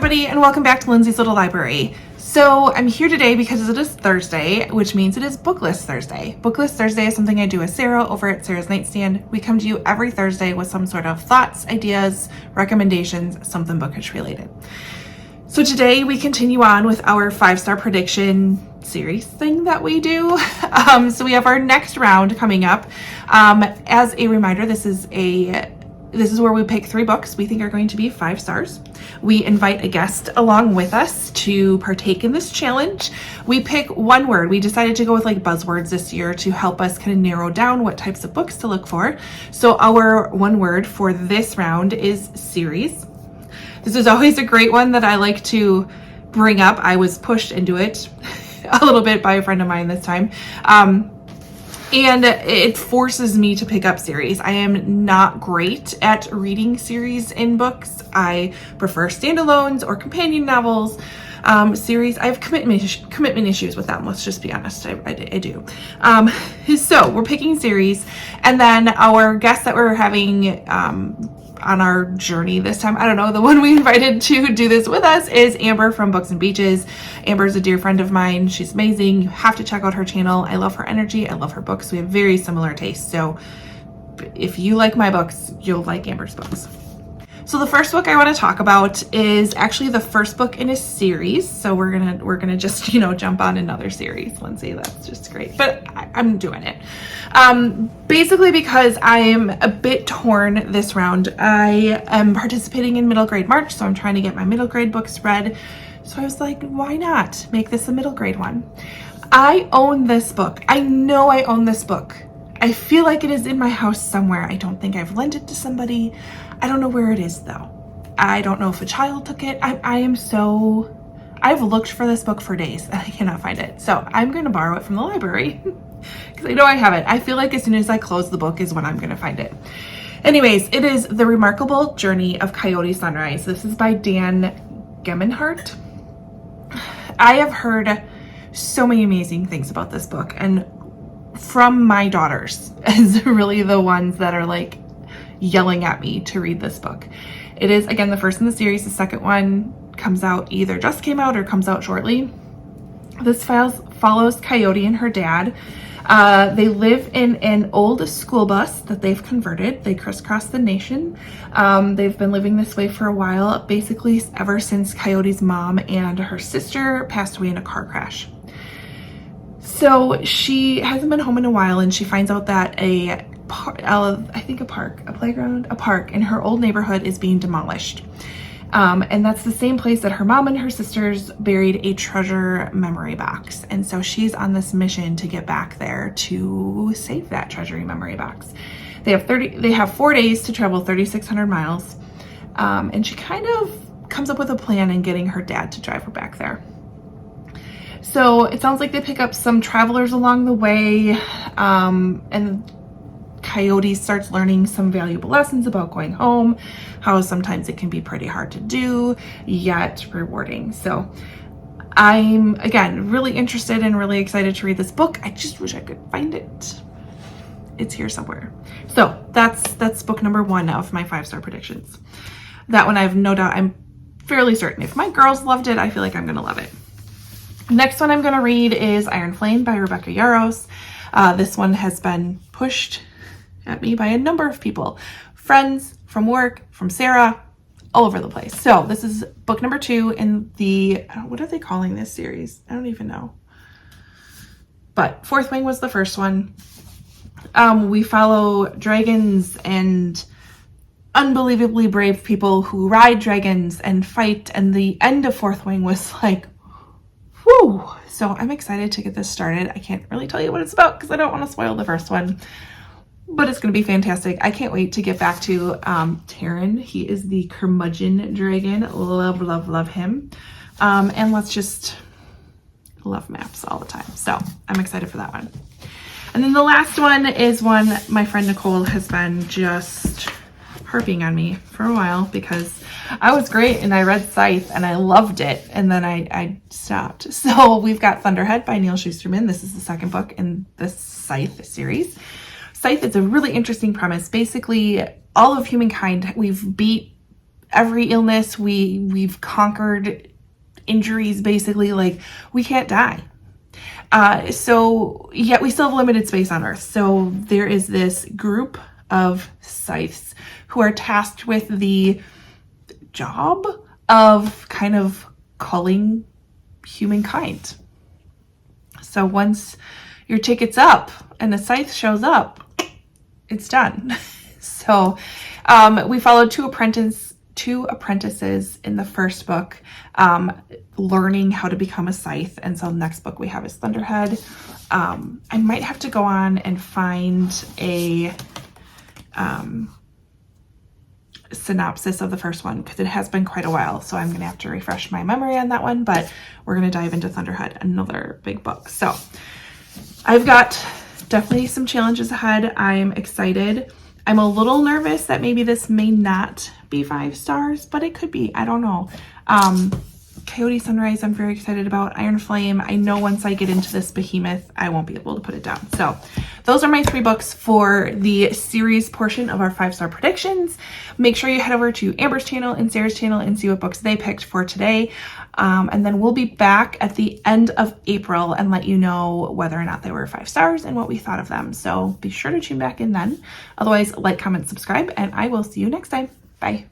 everybody, and welcome back to Lindsey's Little Library. So I'm here today because it is Thursday, which means it is Booklist Thursday. Booklist Thursday is something I do with Sarah over at Sarah's Nightstand. We come to you every Thursday with some sort of thoughts, ideas, recommendations, something bookish related. So today we continue on with our 5-star prediction series thing that we do. So we have our next round coming up. As a reminder, this is where we pick 3 books we think are going to be 5 stars. We invite a guest along with us to partake in this challenge. We pick one word. We decided to go with like buzzwords this year to help us kind of narrow down what types of books to look for. So our one word for this round is series. This is always a great one that I like to bring up. I was pushed into it a little bit by a friend of mine this time. And it forces me to pick up series. I am not great at reading series in books. I prefer standalones or companion novels. Series, I have commitment issues with them. Let's just be honest, I do. So we're picking series, and then our guest that we're having on our journey this time, I don't know, the one we invited to do this with us is Amber from Books and Beaches. Amber's a dear friend of mine. She's amazing. You have to check out her channel. I love her energy. I love her books. We have very similar tastes. So if you like my books, you'll like Amber's books. So the first book I want to talk about is actually the first book in a series. So we're gonna just, jump on another series, Lindsey. That's just great. But I'm doing it. Basically because I am a bit torn this round. I am participating in middle grade March, so I'm trying to get my middle grade books read. So I was like, why not make this a middle grade one? I own this book. I know I own this book. I feel like it is in my house somewhere. I don't think I've lent it to somebody. I don't know where it is though. I don't know if a child took it. I've looked for this book for days and I cannot find it. So I'm going to borrow it from the library because I know I have it. I feel like as soon as I close the book is when I'm going to find it. Anyways, it is The Remarkable Journey of Coyote Sunrise. This is by Dan Gemmenhart. I have heard so many amazing things about this book, and from my daughters as really the ones that are like yelling at me to read this book. It is, again, the first in the series. The second one just came out or comes out shortly. This follows Coyote and her dad. They live in an old school bus that they've converted. They crisscross the nation. They've been living this way for a while, basically ever since Coyote's mom and her sister passed away in a car crash. So she hasn't been home in a while, and she finds out that a park in her old neighborhood is being demolished. And that's the same place that her mom and her sisters buried a treasure memory box. And so she's on this mission to get back there to save that treasure memory box. They have 4 days to travel 3,600 miles. And she kind of comes up with a plan in getting her dad to drive her back there. So it sounds like they pick up some travelers along the way, and Coyote starts learning some valuable lessons about going home, how sometimes it can be pretty hard to do, yet rewarding. So I'm, again, really interested and really excited to read this book. I just wish I could find it. It's here somewhere. So that's book number 1 of my 5-star predictions. That one I have no doubt, I'm fairly certain. If my girls loved it, I feel like I'm going to love it. Next one I'm going to read is Iron Flame by Rebecca Yarros. This one has been pushed at me by a number of people, friends, from work, from Sarah, all over the place. So this is book number 2 in the, what are they calling this series? I don't even know. But Fourth Wing was the first one. We follow dragons and unbelievably brave people who ride dragons and fight, and the end of Fourth Wing was like, whew. So I'm excited to get this started. I can't really tell you what it's about because I don't want to spoil the first one, but it's going to be fantastic. I can't wait to get back to Terran. He is the curmudgeon dragon. Love, love, love him. And let's just love maps all the time. So I'm excited for that one. And then the last one is one my friend Nicole has been just harping on me for a while because I was great and I read Scythe and I loved it, and then I stopped. So we've got Thunderhead by Neil Shusterman. This is the second book in the Scythe series. Scythe is a really interesting premise. Basically, all of humankind, we've beat every illness. We've conquered injuries, basically. Like, we can't die. So yet we still have limited space on Earth. So there is this group of scythes who are tasked with the job of kind of culling humankind. So once your ticket's up and a scythe shows up, it's done. So we followed two apprentices in the first book, learning how to become a scythe. And so the next book we have is Thunderhead. I might have to go on and find a synopsis of the first one because it has been quite a while. So I'm going to have to refresh my memory on that one, but we're going to dive into Thunderhead, another big book. So I've got definitely some challenges ahead. I'm excited. I'm a little nervous that maybe this may not be 5 stars, but it could be. I don't know. Coyote Sunrise, I'm very excited about. Iron Flame, I know once I get into this behemoth, I won't be able to put it down. So those are my 3 books for the series portion of our 5-star predictions. Make sure you head over to Amber's channel and Sarah's channel and see what books they picked for today. And then we'll be back at the end of April and let you know whether or not they were 5 stars and what we thought of them. So be sure to tune back in then. Otherwise, like, comment, subscribe, and I will see you next time. Bye.